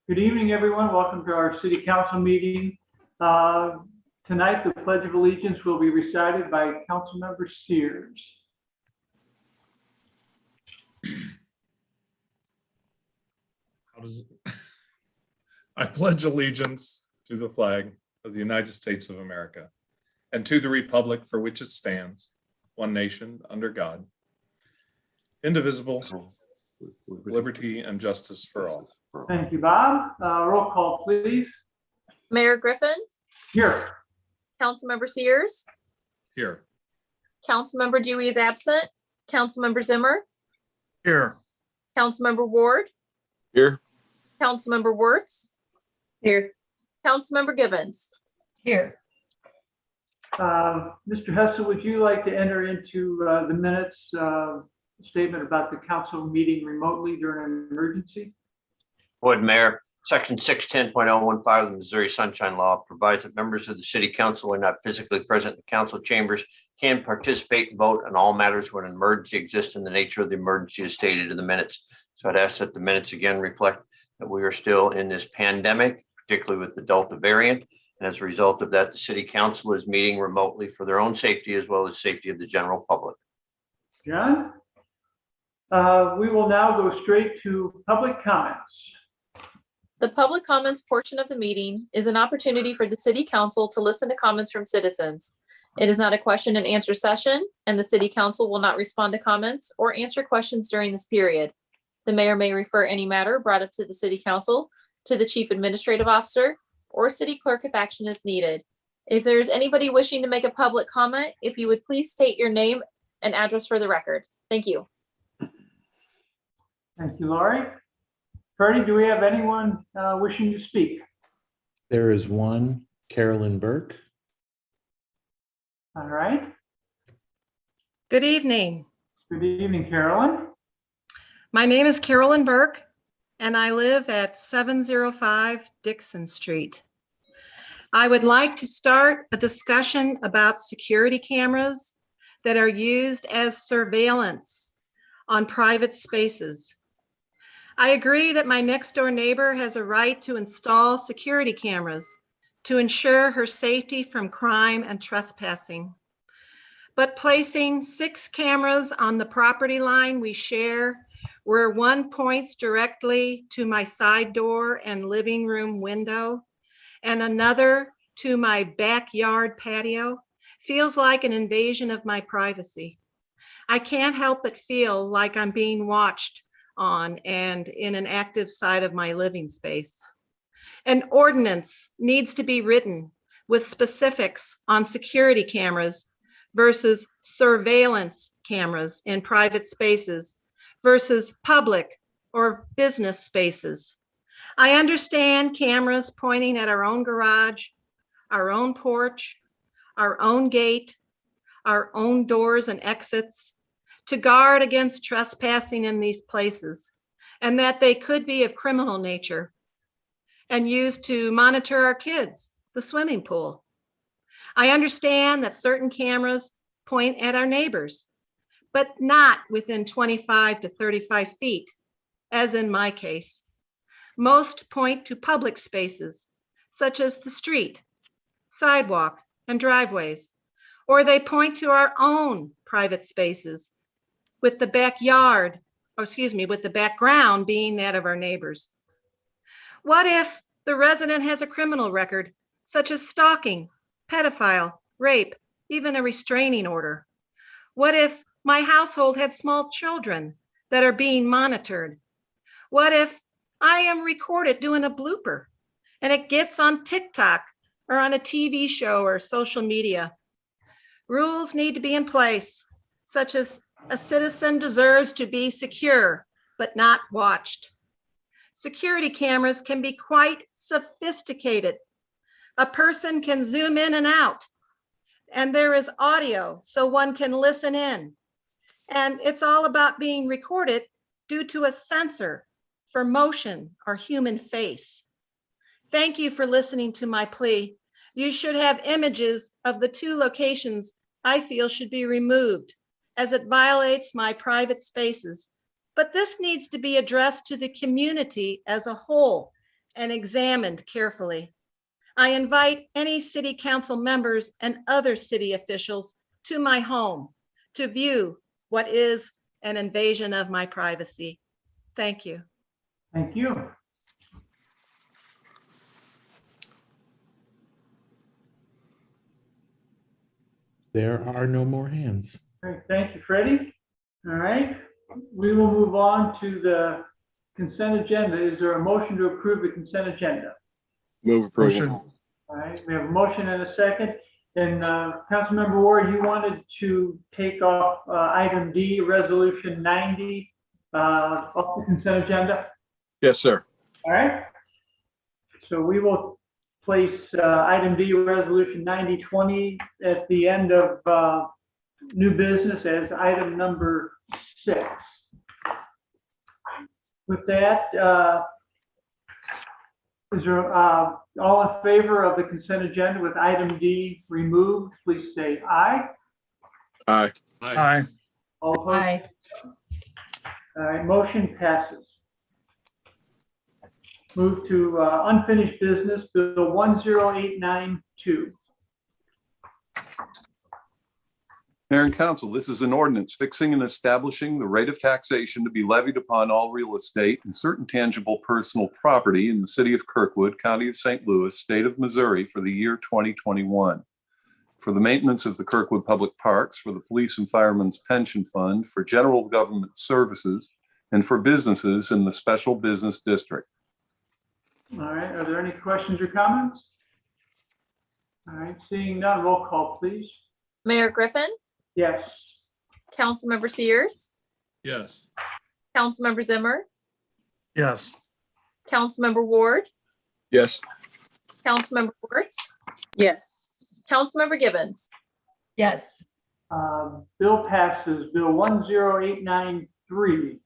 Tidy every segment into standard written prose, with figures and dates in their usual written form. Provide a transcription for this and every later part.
Good evening, everyone. Welcome to our City Council meeting. Tonight, the Pledge of Allegiance will be recited by Councilmember Sears. How does it? I pledge allegiance to the flag of the United States of America and to the republic for which it stands, one nation, under God, indivisible, with liberty and justice for all. Thank you, Bob. Roll call, please. Mayor Griffin, Here. Councilmember Sears, Here. Councilmember Dewey is absent, Councilmember Zimmer, Here. Councilmember Ward, Here. Councilmember Wirtz, here, Councilmember Gibbons. Here. Mr. Hessel, would you like to enter into the minutes statement about the council meeting remotely during an emergency? Would, Mayor. Section 610.015 of the Missouri Sunshine Law provides that members of the City Council are not physically present in the council chambers can participate and vote on all matters when an emergency exists and the nature of the emergency is stated in the minutes. So I'd ask that the minutes again reflect that we are still in this pandemic, particularly with the Delta variant. And as a result of that, the City Council is meeting remotely for their own safety as well as safety of the general public. John? We will now go straight to public comments. The public comments portion of the meeting is an opportunity for the City Council to listen to comments from citizens. It is not a question and answer session, and the City Council will not respond to comments or answer questions during this period. The mayor may refer any matter brought up to the City Council to the Chief Administrative Officer or City Clerk if action is needed. If there is anybody wishing to make a public comment, if you would please state your name and address for the record. Thank you. Thank you, Laurie. Freddie, do we have anyone wishing to speak? There is one, Carolyn Burke. All right. Good evening. Good evening, Carolyn. My name is Carolyn Burke, and I live at 705 Dixon Street. I would like to start a discussion about security cameras that are used as surveillance on private spaces. I agree that my next door neighbor has a right to install security cameras to ensure her safety from crime and trespassing. But placing 6 cameras on the property line we share, where one points directly to my side door and living room window, and another to my backyard patio, feels like an invasion of my privacy. I can't help but feel like I'm being watched on and in an active side of my living space. An ordinance needs to be written with specifics on security cameras versus surveillance cameras in private spaces versus public or business spaces. I understand cameras pointing at our own garage, our own porch, our own gate, our own doors and exits to guard against trespassing in these places, and that they could be of criminal nature and used to monitor our kids, the swimming pool. I understand that certain cameras point at our neighbors, but not within 25 to 35 feet, as in my case. Most point to public spaces, such as the street, sidewalk, and driveways, or they point to our own private spaces, with the backyard, with the background being that of our neighbors. What if the resident has a criminal record, such as stalking, pedophile, rape, even a restraining order? What if my household had small children that are being monitored? What if I am recorded doing a blooper and it gets on TikTok or on a TV show or social media? Rules need to be in place, such as a citizen deserves to be secure, but not watched. Security cameras can be quite sophisticated. A person can zoom in and out, and there is audio so one can listen in. And it's all about being recorded due to a sensor for motion or human face. Thank you for listening to my plea. You should have images of the 2 locations I feel should be removed, as it violates my private spaces. But this needs to be addressed to the community as a whole and examined carefully. I invite any city council members and other city officials to my home to view what is an invasion of my privacy. Thank you. Thank you. There are no more hands. Great, thank you, Freddie. All right, we will move on to the consent agenda. Is there a motion to approve the consent agenda? Move approval. All right, we have a motion and a second. And Councilmember Ward, you wanted to take off item D, resolution 90 off the consent agenda? Yes, sir. All right. So we will place item D, resolution 9020 at the end of new business as item number 6. With that, is there all in favor of the consent agenda with item D removed? Please say aye. Aye. Aye. All opposed? All right, motion passes. Move to unfinished business, Bill 10892. Mayor and Council, this is an ordinance fixing and establishing the rate of taxation to be levied upon all real estate and certain tangible personal property in the city of Kirkwood, county of St. Louis, state of Missouri for the year 2021. For the maintenance of the Kirkwood Public Parks, for the Police and Firemen's Pension Fund, for general government services, and for businesses in the Special Business District. All right, are there any questions or comments? All right, seeing none, roll call, please. Mayor Griffin, Yes. Councilmember Sears, Yes. Councilmember Zimmer, Yes. Councilmember Ward, Yes. Councilmember Wertz, Yes. Councilmember Gibbons. Yes. Bill passes, Bill 10893.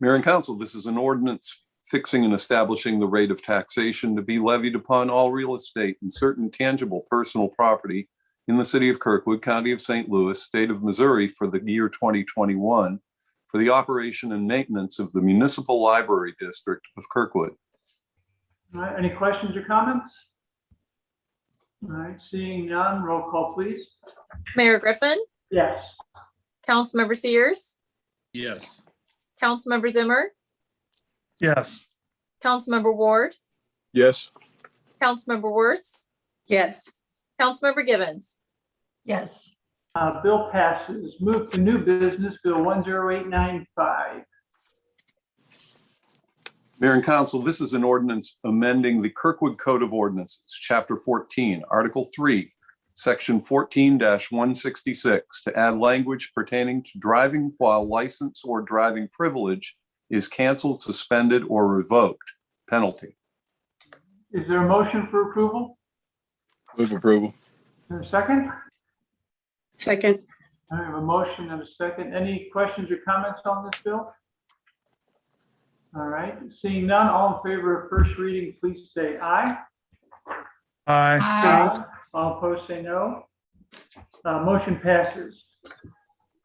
Mayor and Council, this is an ordinance fixing and establishing the rate of taxation to be levied upon all real estate and certain tangible personal property in the city of Kirkwood, county of St. Louis, state of Missouri for the year 2021 for the operation and maintenance of the Municipal Library District of Kirkwood. All right, any questions or comments? All right, seeing none, roll call, please. Mayor Griffin, Yes. Councilmember Sears, Yes. Councilmember Zimmer, Yes. Councilmember Ward, Yes. Councilmember Wertz, Yes. Councilmember Gibbons. Yes. Bill passes. Move to new business, Bill 10895. Mayor and Council, this is an ordinance amending the Kirkwood Code of Ordinances, Chapter 14, Article 3, Section 14-166, to add language pertaining to driving while license or driving privilege is canceled, suspended, or revoked. Penalty. Is there a motion for approval? Move approval. Is there a second? Second. I have a motion and a second. Any questions or comments on this bill? All right, seeing none, all in favor of first reading, please say aye. Aye. All opposed, say no. Motion passes.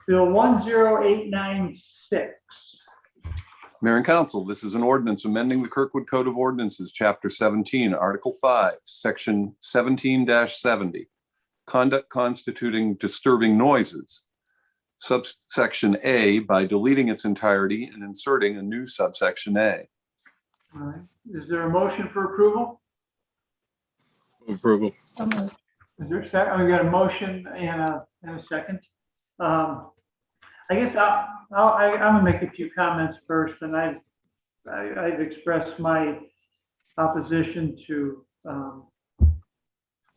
Bill 10896. Mayor and Council, this is an ordinance amending the Kirkwood Code of Ordinances, Chapter 17, Article 5, Section 17-70, conduct constituting disturbing noises, subsection A, by deleting its entirety and inserting a new subsection A. All right, is there a motion for approval? Move approval. Is there a second? Oh, we got a motion and a second. I guess I'm gonna make a few comments first, and I've expressed my opposition to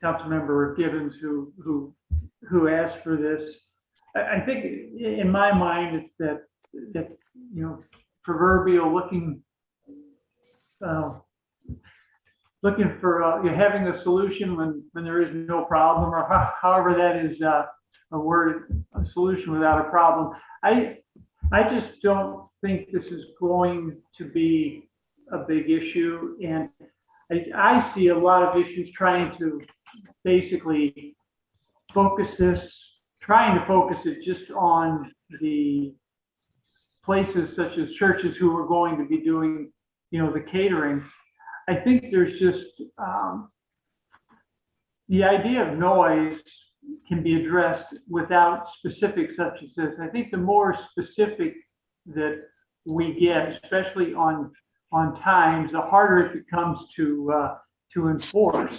Councilmember Gibbons, who asked for this. I think in my mind it's that proverbial looking for you're having a solution when there is no problem, or however that is a word, a solution without a problem. I just don't think this is going to be a big issue, and I see a lot of issues trying to basically trying to focus it just on the places such as churches who are going to be doing, the catering. I think there's just, the idea of noise can be addressed without specifics such as this. I think the more specific that we get, especially on times, the harder it becomes to enforce.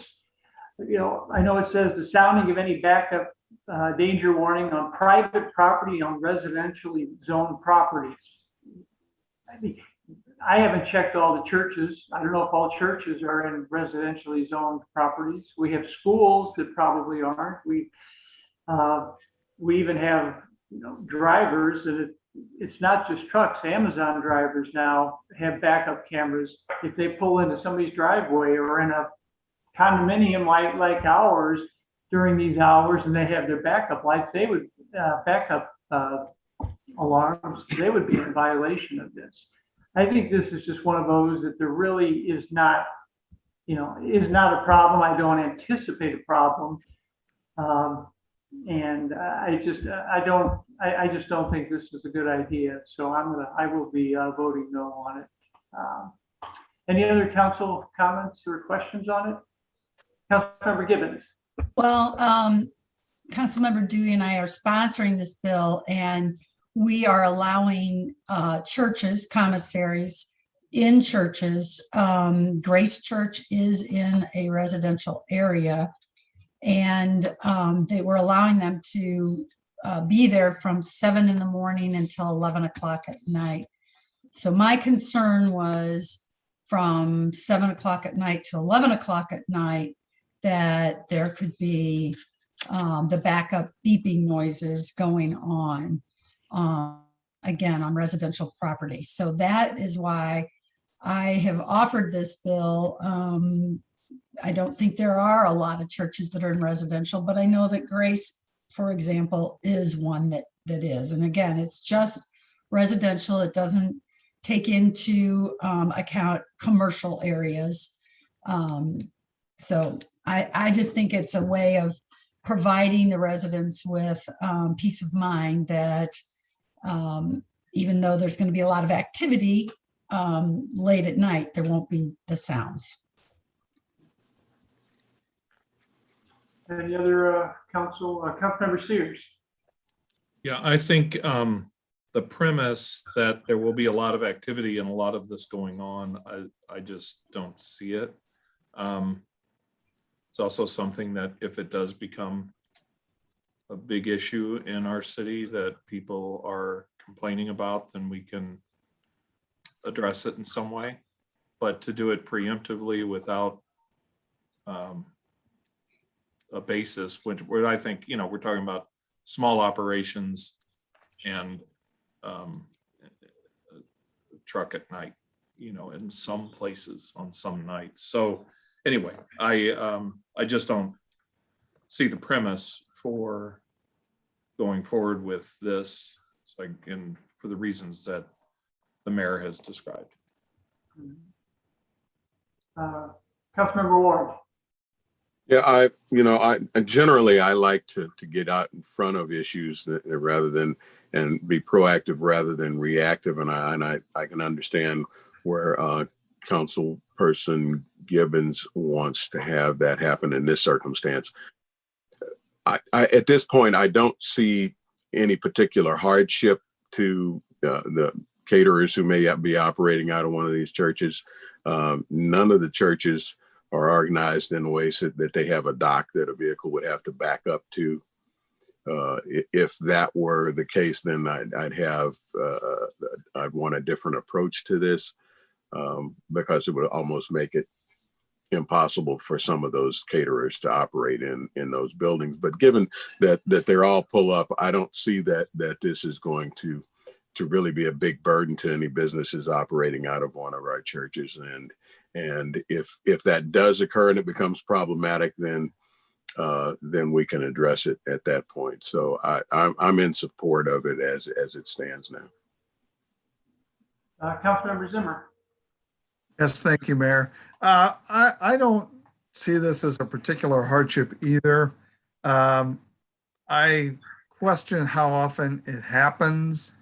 You know, I know it says the sounding of any backup danger warning on private property on residentially zoned properties. I haven't checked all the churches. I don't know if all churches are in residentially zoned properties. We have schools that probably aren't. We even have, you know, drivers that it's not just trucks. Amazon drivers now have backup cameras. If they pull into somebody's driveway or in a condominium like ours during these hours and they have their backup lights, they would backup alarms, they would be in violation of this. I think this is just one of those that there really is not, you know, is not a problem. I don't anticipate a problem. And I just don't think this is a good idea. So I will be voting no on it. Any other council comments or questions on it? Councilmember Gibbons. Well, Councilmember Dewey and I are sponsoring this bill, and we are allowing churches, commissaries in churches. Grace Church is in a residential area, and they were allowing them to be there from 7 in the morning until 11 o'clock at night. So my concern was from 7 o'clock at night to 11 o'clock at night, that there could be the backup beeping noises going on, again, on residential property. So that is why I have offered this bill. I don't think there are a lot of churches that are in residential, but I know that Grace, for example, is one that is. And again, it's just residential. It doesn't take into account commercial areas. So I just think it's a way of providing the residents with peace of mind that even though there's going to be a lot of activity late at night, there won't be the sounds. Any other Councilmember Sears? Yeah, I think the premise that there will be a lot of activity and a lot of this going on, I just don't see it. It's also something that if it does become a big issue in our city that people are complaining about, then we can address it in some way. But to do it preemptively without a basis, where I think, you know, we're talking about small operations and a truck at night, you know, in some places on some nights. So anyway, I just don't see the premise for going forward with this, so again, for the reasons that the mayor has described. Councilmember Ward. Yeah, I generally like to get out in front of issues rather than, and be proactive rather than reactive. And I can understand where Councilperson Gibbons wants to have that happen in this circumstance. I at this point, I don't see any particular hardship to the caterers who may be operating out of one of these churches. None of the churches are organized in ways that they have a dock that a vehicle would have to back up to. If that were the case, then I'd want a different approach to this, because it would almost make it impossible for some of those caterers to operate in those buildings. But given that they're all pull up, I don't see that this is going to really be a big burden to any businesses operating out of one of our churches. And if that does occur and it becomes problematic, then we can address it at that point. So I'm in support of it as it stands now. Councilmember Zimmer. Yes, thank you, Mayor. I don't see this as a particular hardship either. I question how often it happens.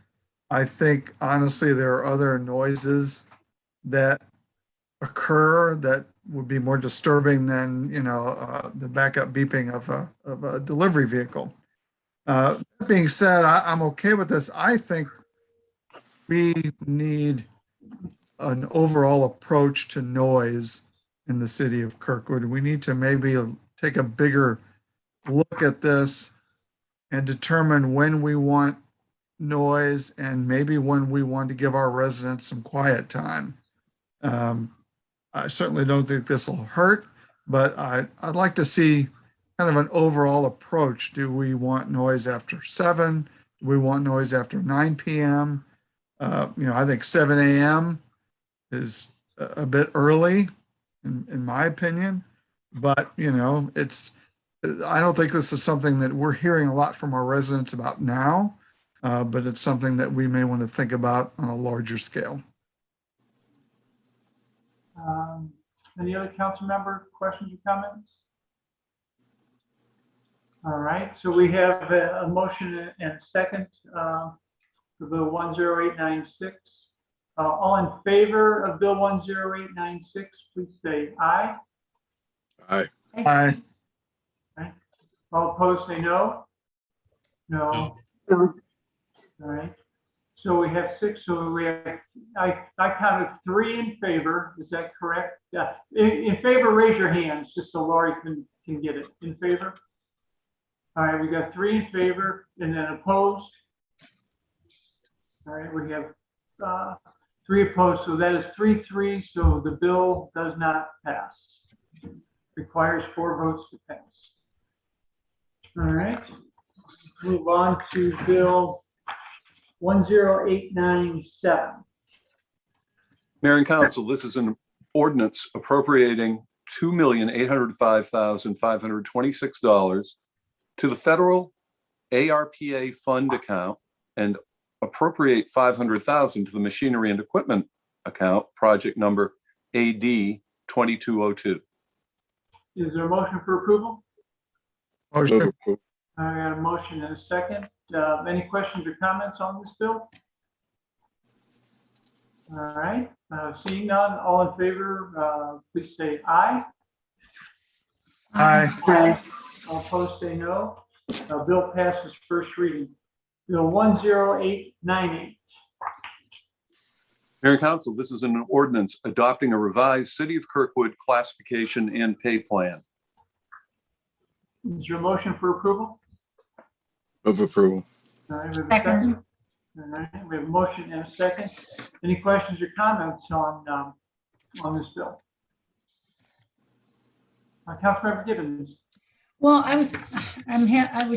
I think honestly there are other noises that occur that would be more disturbing than, the backup beeping of a delivery vehicle. That being said, I'm okay with this. I think we need an overall approach to noise in the city of Kirkwood. We need to maybe take a bigger look at this and determine when we want noise and maybe when we want to give our residents some quiet time. I certainly don't think this will hurt, but I'd like to see kind of an overall approach. Do we want noise after 7? Do we want noise after 9 p.m.? I think 7 a.m. is a bit early, in my opinion. But, I don't think this is something that we're hearing a lot from our residents about now, but it's something that we may want to think about on a larger scale. Any other council member questions or comments? All right, so we have a motion and a second for Bill 10896. All in favor of Bill 10896, please say aye. Aye. Aye. All opposed, say no. No. No. All right. So we have 6. So we have, I counted 3 in favor. Is that correct? Yeah. In favor, raise your hands just so Lori can get it. In favor? All right, we got 3 in favor and then opposed. All right, we have 3 opposed. So that is 3-3. So the bill does not pass. Requires 4 votes to pass. All right, move on to Bill 10897. Mayor and Council, this is an ordinance appropriating $2,805,526 to the federal ARPA fund account and appropriate $500,000 to the machinery and equipment account, project number AD 2202. Is there a motion for approval? Motion. Move approval. I got a motion and a second. Any questions or comments on this bill? All right, seeing none, all in favor, please say aye. Aye. All opposed, say no. Bill passes first reading. Bill 10898. Mayor and Council, this is an ordinance adopting a revised City of Kirkwood classification and pay plan. Is there a motion for approval? Move approval. All right, we have a Second. second. All right, we have a motion and a second. Any questions or comments on this bill? Councilmember Gibbons. Well, I was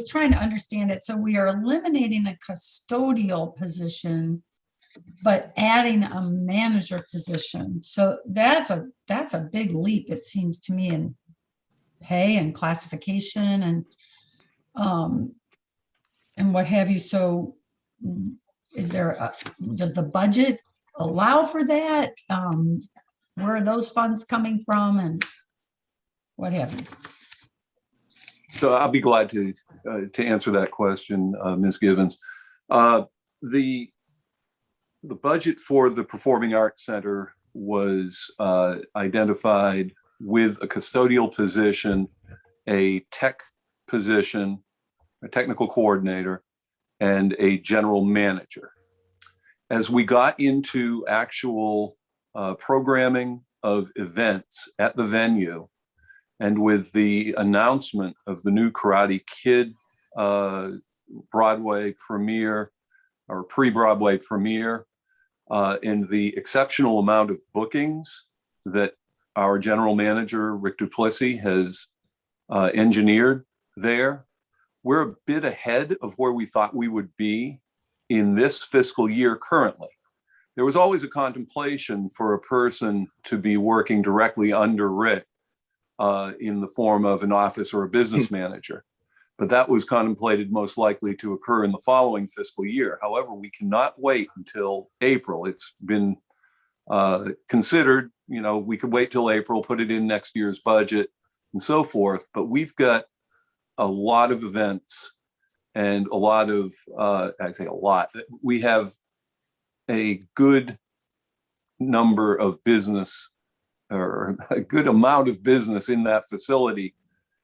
trying to understand it. So we are eliminating a custodial position, but adding a manager position. So that's a big leap, it seems to me, in pay and classification and what have you. So does the budget allow for that? Where are those funds coming from and what have you? So I'll be glad to answer that question, Ms. Gibbons. The budget for the Performing Arts Center was identified with a custodial position, a tech position, a technical coordinator, and a general manager. As we got into actual programming of events at the venue, and with the announcement of the new Karate Kid Broadway premiere or pre-Broadway premiere, and the exceptional amount of bookings that our general manager, Rick Duplessis, has engineered there, we're a bit ahead of where we thought we would be in this fiscal year currently. There was always a contemplation for a person to be working directly under Rick in the form of an office or a business manager. But that was contemplated most likely to occur in the following fiscal year. However, we cannot wait until April. It's been considered, we could wait till April, put it in next year's budget and so forth. But we've got a lot of events and a lot of, I say a lot, we have a good number of business or a good amount of business in that facility,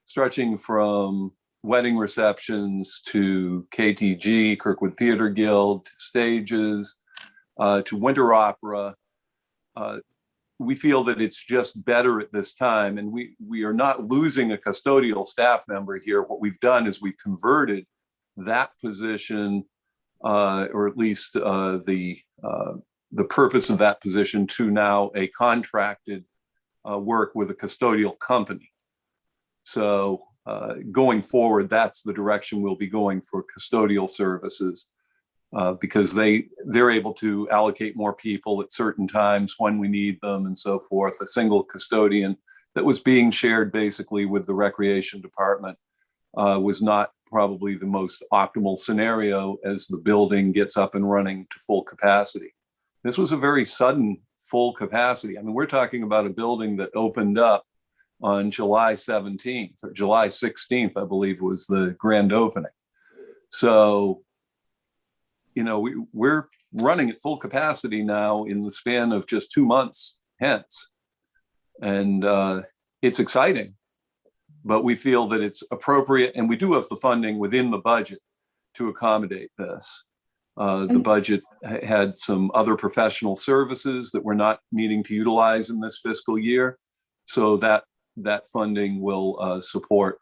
stretching from wedding receptions to KTG, Kirkwood Theater Guild, to stages, to winter opera. We feel that it's just better at this time, and we are not losing a custodial staff member here. What we've done is we've converted that position, or at least the purpose of that position, to now a contracted work with a custodial company. So going forward, that's the direction we'll be going for custodial services, because they're able to allocate more people at certain times when we need them and so forth. A single custodian that was being shared basically with the recreation department was not probably the most optimal scenario as the building gets up and running to full capacity. This was a very sudden full capacity. I mean, we're talking about a building that opened up on July 17th or July 16th, I believe was the grand opening. So, you know, we're running at full capacity now in the span of just 2 months hence. And it's exciting, but we feel that it's appropriate, and we do have the funding within the budget to accommodate this. The budget had some other professional services that we're not needing to utilize in this fiscal year. So that funding will support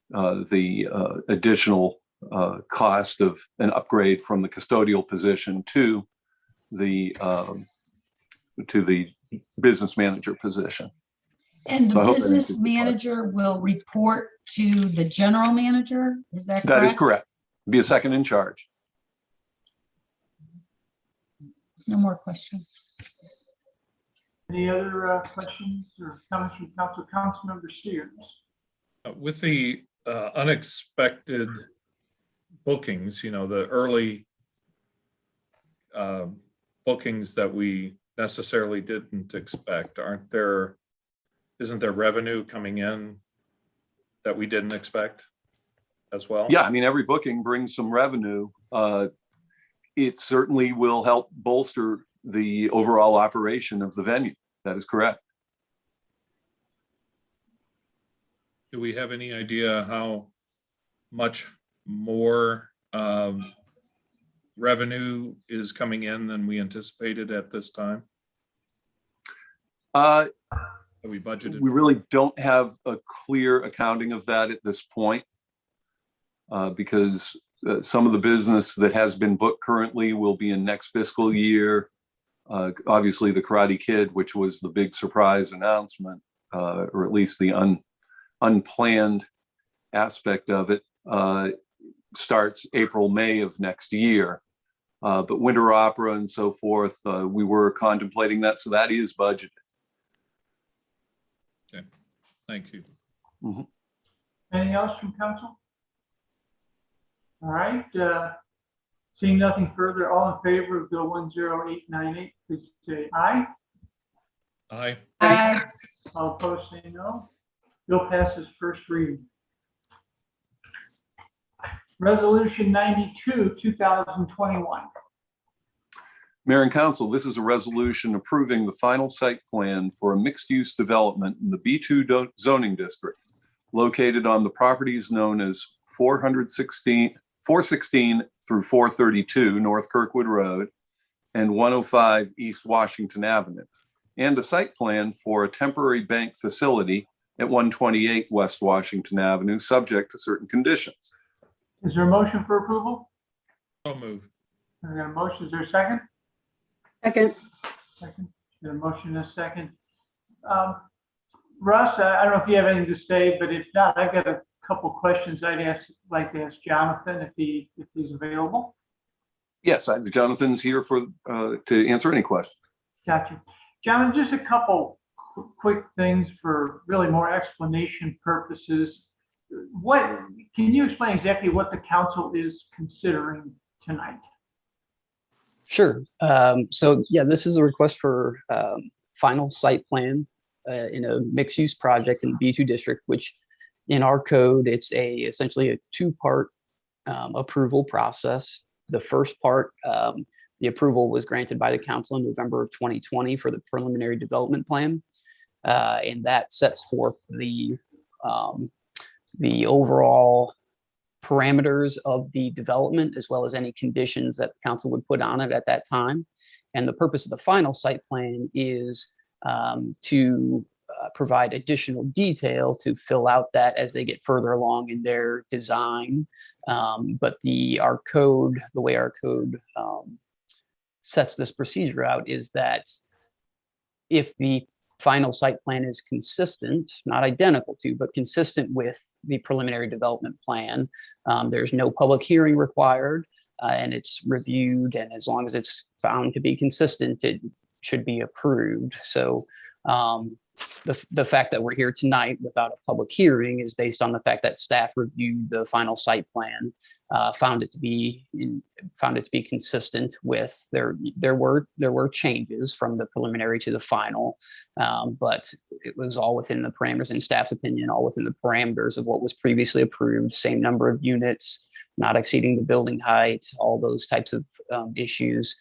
the additional cost of an upgrade from the custodial position to the business manager position. And So the I hope that business answers your manager will report to the general manager? Is that correct? That is correct. Be a second in charge. No more questions. Any other questions or comments from council? Councilmember Steers. With the unexpected bookings, you know, the early bookings that we necessarily didn't expect, isn't there revenue coming in that we didn't expect as well? Yeah, I mean, every booking brings some revenue. It certainly will help bolster the overall operation of the venue. That is correct. Do we have any idea how much more revenue is coming in than we anticipated at this time? Have we budgeted? We really don't have a clear accounting of that at this point, because some of the business that has been booked currently will be in next fiscal year. Obviously, the Karate Kid, which was the big surprise announcement, or at least the unplanned aspect of it, starts April, May of next year. But winter opera and so forth, we were contemplating that, so that is budgeted. Okay, thank you. Mm-hmm. Anything else from council? All right, seeing nothing further, all in favor of Bill 10898, please say aye. Aye. Aye. All opposed, say no. Bill passes first reading. Resolution 92, 2021. Mayor and Council, this is a resolution approving the final site plan for a mixed-use development in the B2 zoning district located on the properties known as 416 through 432 North Kirkwood Road and 105 East Washington Avenue, and a site plan for a temporary bank facility at 128 West Washington Avenue, subject to certain conditions. Is there a motion for approval? So moved. I got a motion. Is there a second? Second. Second. Got a motion and a second. Russ, I don't know if you have anything to say, but if not, I've got a couple questions I'd like to ask Jonathan if he's available. Yes, Jonathan's here to answer any questions. Gotcha. Jonathan, just a couple quick things for really more explanation purposes. Can you explain exactly what the council is considering tonight? Sure. So yeah, this is a request for final site plan in a mixed-use project in the B2 district, which in our code, it's essentially a two-part approval process. The first part, the approval was granted by the council in November of 2020 for the preliminary development plan. And that sets forth the overall parameters of the development, as well as any conditions that the council would put on it at that time. And the purpose of the final site plan is to provide additional detail to fill out that as they get further along in their design. But our code, the way our code sets this procedure out is that if the final site plan is consistent, not identical to, but consistent with the preliminary development plan, there's no public hearing required, and it's reviewed, and as long as it's found to be consistent, it should be approved. So the fact that we're here tonight without a public hearing is based on the fact that staff reviewed the final site plan, found it to be consistent with there were changes from the preliminary to the final, but it was all within the parameters, in staff's opinion, all within the parameters of what was previously approved, same number of units, not exceeding the building height, all those types of issues.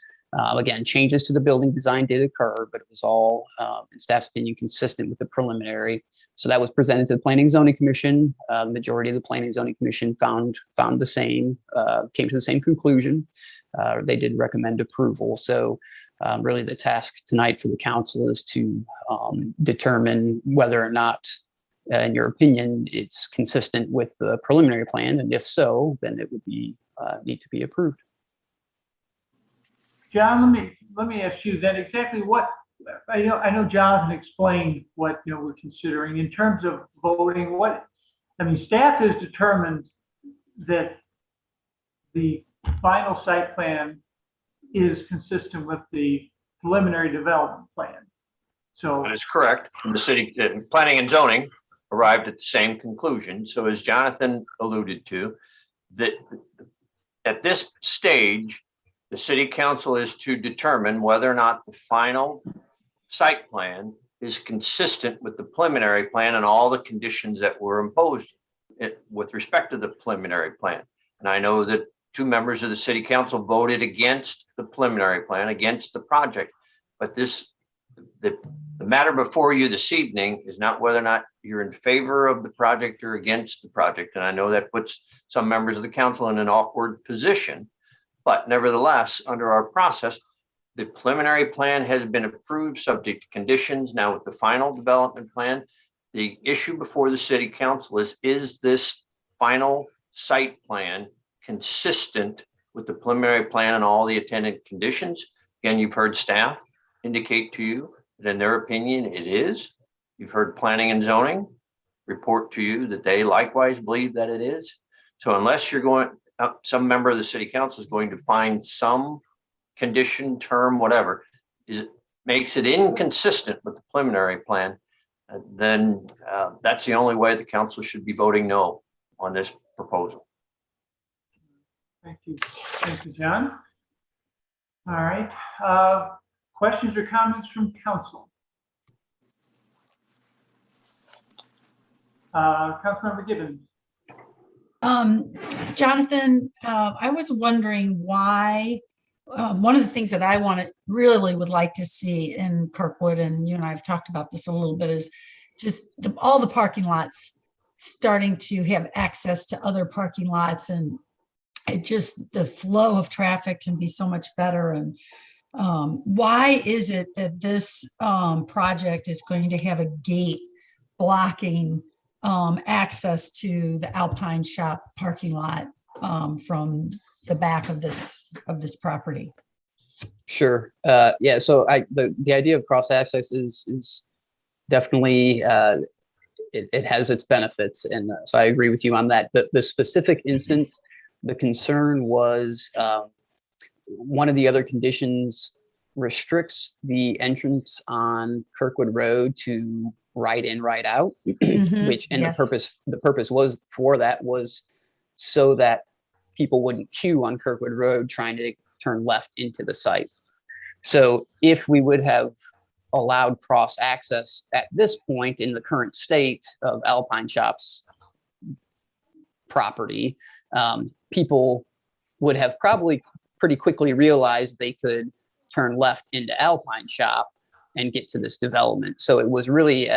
Again, changes to the building design did occur, but it was all, in staff's opinion, consistent with the preliminary. So that was presented to the Planning and Zoning Commission. The majority of the Planning and Zoning Commission found the same, came to the same conclusion. They did recommend approval. So really the task tonight for the council is to determine whether or not, in your opinion, it's consistent with the preliminary plan. And if so, then it would be need to be approved. John, let me ask you then exactly what, I know Jonathan explained what, we're considering in terms of voting. Staff has determined that the final site plan is consistent with the preliminary development plan. So That is correct. And the city planning and zoning arrived at the same conclusion. So as Jonathan alluded to, that at this stage, the city council is to determine whether or not the final site plan is consistent with the preliminary plan and all the conditions that were imposed with respect to the preliminary plan. And I know that 2 members of the city council voted against the preliminary plan, against the project. But the matter before you this evening is not whether or not you're in favor of the project or against the project. And I know that puts some members of the council in an awkward position. But nevertheless, under our process, the preliminary plan has been approved subject to conditions. Now with the final development plan, the issue before the city council is this final site plan consistent with the preliminary plan and all the attendant conditions? Again, you've heard staff indicate to you that in their opinion, it is. You've heard planning and zoning report to you that they likewise believe that it is. So unless you're going, some member of the city council is going to find some condition, term, whatever, makes it inconsistent with the preliminary plan, then that's the only way the council should be voting no on this proposal. thank you, John. All right, questions or comments from council? Councilmember Gibbons. Jonathan, I was wondering why, one of the things that I really would like to see in Kirkwood, and you and I have talked about this a little bit, is just all the parking lots starting to have access to other parking lots, and the flow of traffic can be so much better. And why is it that this project is going to have a gate blocking access to the Alpine Shop parking lot from the back of this property? Sure. Yeah. So the idea of cross access is definitely it has its benefits, and so I agree with you on that. The specific instance, the concern was one of the other conditions restricts the entrance on Kirkwood Road to right in, right out, which, and yes. the purpose was so that people wouldn't queue on Kirkwood Road trying to turn left into the site. So if we would have allowed cross access at this point in the current state of Alpine Shop's property, people would have probably pretty quickly realized they could turn left into Alpine Shop and get to this development. So it was really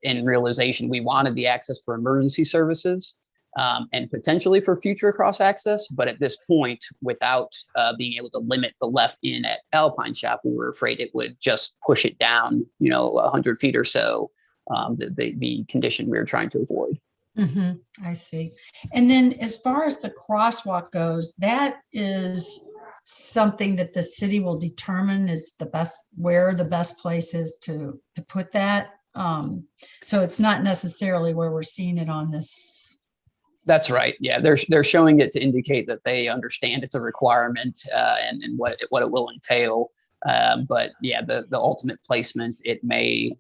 in realization, we wanted the access for emergency services and potentially for future cross access. But at this point, without being able to limit the left in at Alpine Shop, we were afraid it would just push it down, 100 feet or so, the condition we were trying to avoid. I see. And then as far as the crosswalk goes, that is something that the city will determine is where the best place is to put that. So it's not necessarily where we're seeing it on this. That's right. Yeah, they're showing it to indicate that they understand it's a requirement and what it will entail. But yeah, the ultimate placement, it may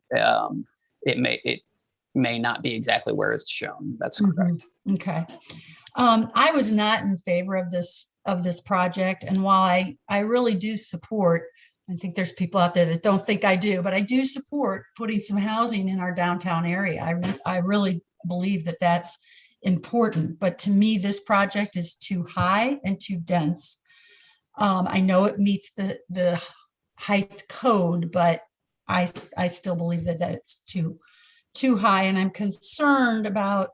not be exactly where it's shown. That's correct. Okay. I was not in favor of this project, and while I really do support, I think there's people out there that don't think I do, but I do support putting some housing in our downtown area. I really believe that that's important, but to me, this project is too high and too dense. I know it meets the height code, but I still believe that it's too high, and I'm concerned about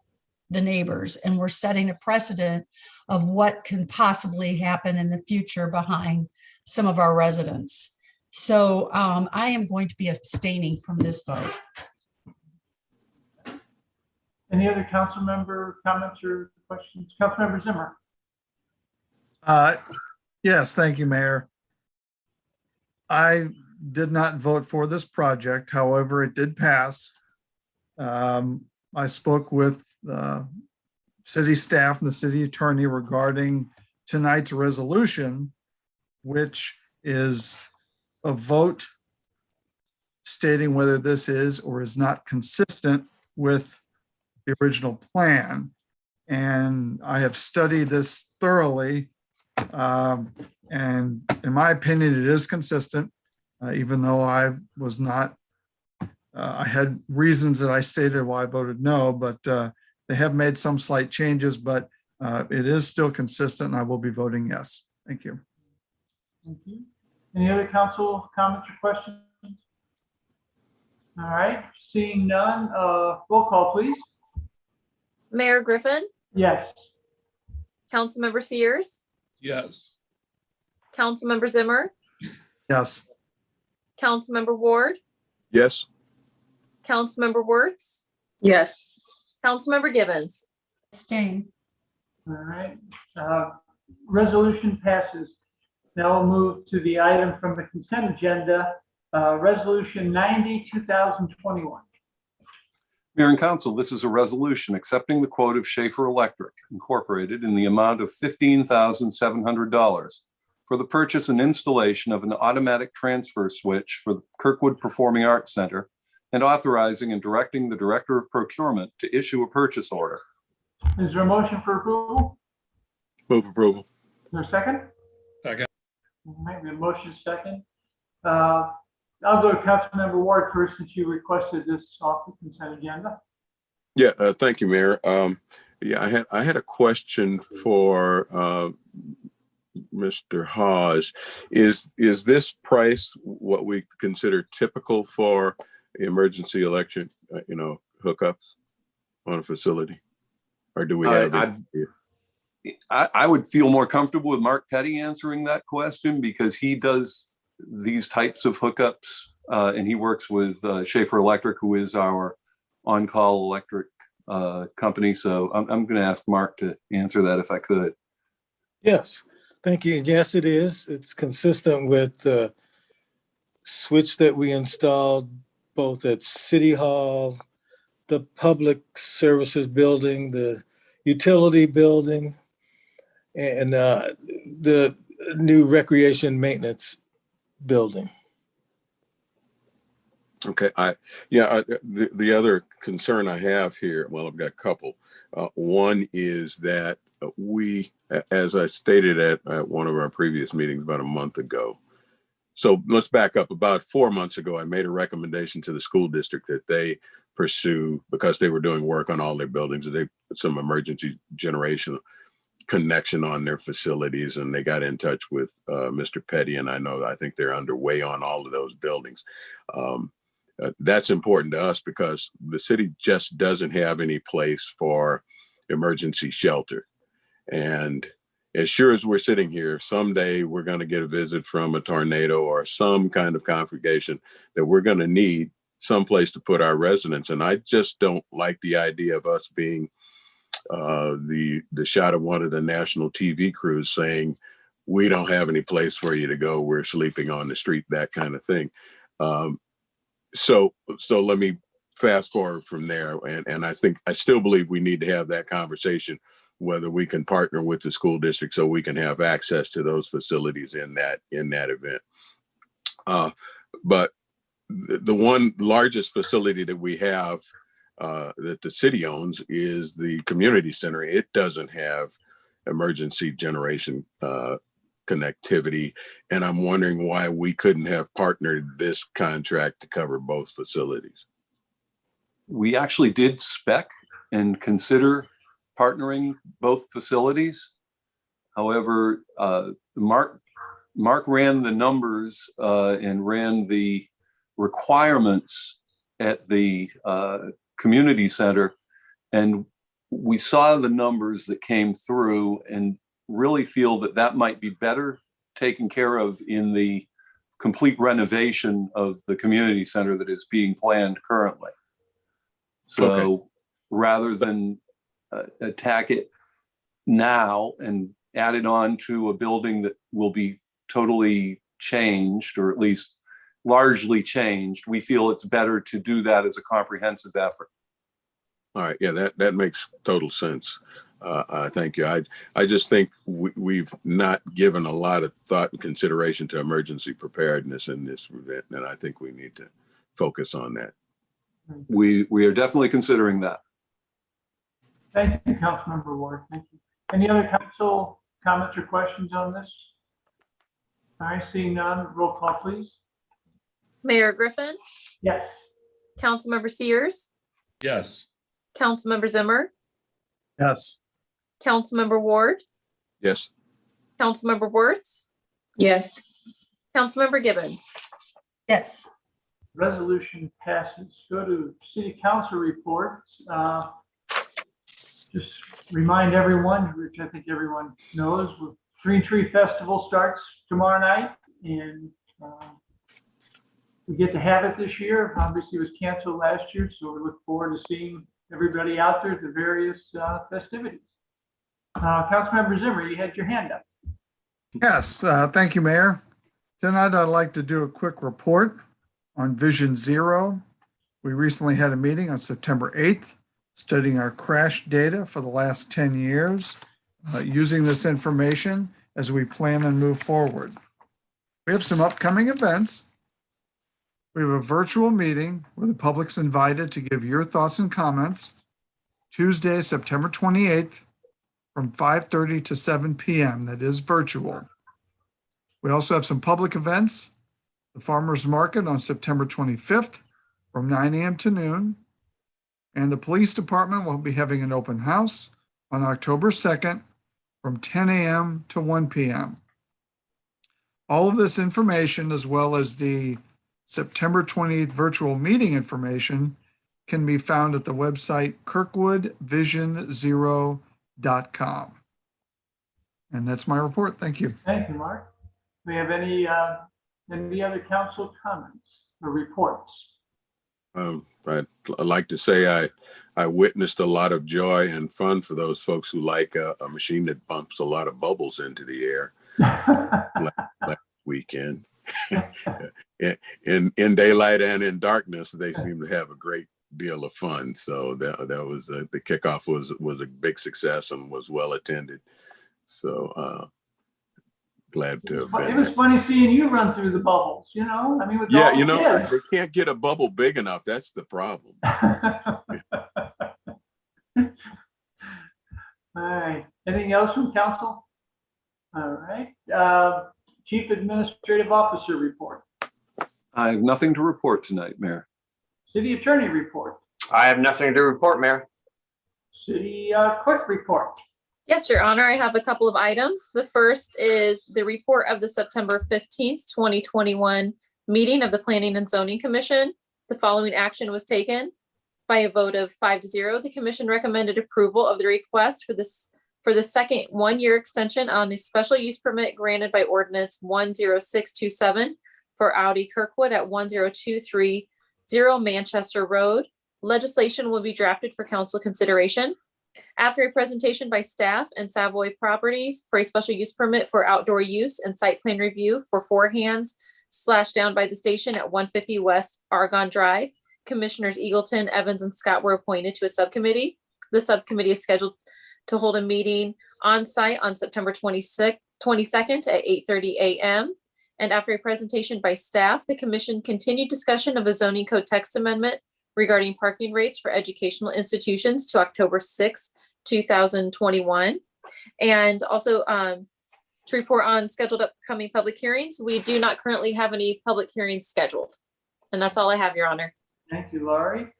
the neighbors, and we're setting a precedent of what can possibly happen in the future behind some of our residents. So I am going to be abstaining from this vote. Any other council member comments or questions? Councilmember Zimmer. Yes, thank you, Mayor. I did not vote for this project. However, it did pass. I spoke with city staff and the city attorney regarding tonight's resolution, which is a vote stating whether this is or is not consistent with the original plan. And I have studied this thoroughly. And in my opinion, it is consistent, even though I was not, I had reasons that I stated why I voted no, but they have made some slight changes, but it is still consistent, and I will be voting yes. Thank you. Thank you. Any other council comments or questions? All right, seeing none, roll call, please. Mayor Griffin, Yes. Councilmember Sears, Yes. Councilmember Zimmer, Yes. Councilmember Ward, Yes. Councilmember Wirtz, Yes. Councilmember Gibbons. Abstain. All right, resolution passes. Now we'll move to the item from the consent agenda, resolution 90, 2021. Mayor and Council, this is a resolution accepting the quote of Schaefer Electric Incorporated in the amount of $15,700 for the purchase and installation of an automatic transfer switch for the Kirkwood Performing Arts Center, and authorizing and directing the Director of Procurement to issue a purchase order. Is there a motion for approval? Move approval. Is there a second? Second. All right, we have motion second. I'll go to Councilmember Ward first, since you requested this off the consent agenda. Yeah, thank you, Mayor. Yeah, I had a question for Mr. Hawes. Is this price what we consider typical for emergency electric, hookups on a facility, or do we have? I would feel more comfortable with Mark Petty answering that question, because he does these types of hookups, and he works with Schaefer Electric, who is our on-call electric company. So I'm going to ask Mark to answer that if I could. Yes, thank you. Yes, it is. It's consistent with the switch that we installed both at City Hall, the Public Services Building, the Utility Building, and the new Recreation Maintenance Building. Okay, the other concern I have here, well, I've got a couple. One is that we, as I stated at one of our previous meetings about a month ago, so let's back up. About 4 months ago, I made a recommendation to the school district that they pursue, because they were doing work on all their buildings, and some emergency generation connection on their facilities, and they got in touch with Mr. Petty, and I think they're underway on all of those buildings. That's important to us because the city just doesn't have any place for emergency shelter. And as sure as we're sitting here, someday we're going to get a visit from a tornado or some kind of conflagration that we're going to need someplace to put our residents. And I just don't like the idea of us being the shot of one of the national TV crews saying, we don't have any place for you to go. We're sleeping on the street, that kind of thing. So let me fast forward from there. And I still believe we need to have that conversation, whether we can partner with the school district so we can have access to those facilities in that event. But the one largest facility that we have that the city owns is the community center. It doesn't have emergency generation connectivity. And I'm wondering why we couldn't have partnered this contract to cover both facilities. We actually did spec and consider partnering both facilities. However, Mark ran the numbers and ran the requirements at the community center, and we saw the numbers that came through and really feel that might be better taken care of in the complete renovation of the community center that is being planned currently. So Okay. rather than attack it now and add it on to a building that will be totally changed, or at least largely changed, we feel it's better to do that as a comprehensive effort. All right. Yeah, that makes total sense. Thank you. I just think we've not given a lot of thought and consideration to emergency preparedness in this event, and I think we need to focus on that. We are definitely considering that. Thank you, Councilmember Ward. Thank you. Any other council comments or questions on this? All right, seeing none, roll call, please. Mayor Griffin, Yes. Councilmember Sears, Yes. Councilmember Zimmer, Yes. Councilmember Ward, Yes. Councilmember Wertz, Yes. Councilmember Gibbons. Yes. Resolution passes. Go to city council reports. Just remind everyone, which I think everyone knows, the Green Tree Festival starts tomorrow night, and we get to have it this year. Obviously, it was canceled last year, so we look forward to seeing everybody out there at the various festivities. Councilmember Zimmer, you had your hand up. Yes, thank you, Mayor. Tonight, I'd like to do a quick report on Vision Zero. We recently had a meeting on September 8th, studying our crash data for the last 10 years, using this information as we plan and move forward. We have some upcoming events. We have a virtual meeting where the public's invited to give your thoughts and comments Tuesday, September 28th from 5:30 to 7 p.m. That is virtual. We also have some public events. The Farmers Market on September 25th from 9 a.m. to noon. And the police department will be having an open house on October 2nd from 10 a.m. to 1 p.m. All of this information, as well as the September 28th virtual meeting information, can be found at the website kirkwoodvisionzero.com. And that's my report. Thank you. Thank you, Mark. Do we have any other council comments or reports? I'd like to say I witnessed a lot of joy and fun for those folks who like a machine that pumps a lot of bubbles into the air last weekend. in daylight and in darkness, they seem to have a great deal of fun. So that was the kickoff was a big success and was well attended. So glad to have been It was there. funny seeing you run through the bubbles, I mean, with Yeah, all the kids. they can't get a bubble big enough. That's the problem. All right, anything else from council? All right, Chief Administrative Officer report, I have nothing to report tonight, Mayor. City Attorney report, I have nothing to report, Mayor. City Clerk report. Yes, Your Honor, I have a couple of items. The first is the report of the September 15th, 2021 meeting of the Planning and Zoning Commission. The following action was taken. By a vote of 5-0, the commission recommended approval of the request for the second one-year extension on a special use permit granted by ordinance 10627 for Audi Kirkwood at 10230 Manchester Road. Legislation will be drafted for council consideration. After a presentation by staff and Savoy Properties for a special use permit for outdoor use and site plan review for Four Hands / Down by the Station at 150 West Argonne Drive, Commissioners Eagleton, Evans, and Scott were appointed to a subcommittee. The subcommittee is scheduled to hold a meeting on site on September 22nd at 8:30 a.m. And after a presentation by staff, the commission continued discussion of a zoning code text amendment regarding parking rates for educational institutions to October 6, 2021. And also to report on scheduled upcoming public hearings. We do not currently have any public hearings scheduled. And that's all I have, Your Honor. Thank you, Laurie.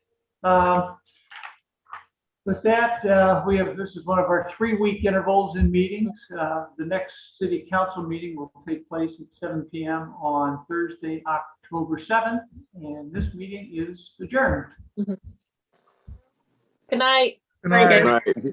With that, this is one of our 3-week intervals in meetings. The next city council meeting will take place at 7 p.m. on Thursday, October 7th, and this meeting is adjourned. Good night. Good night. Right.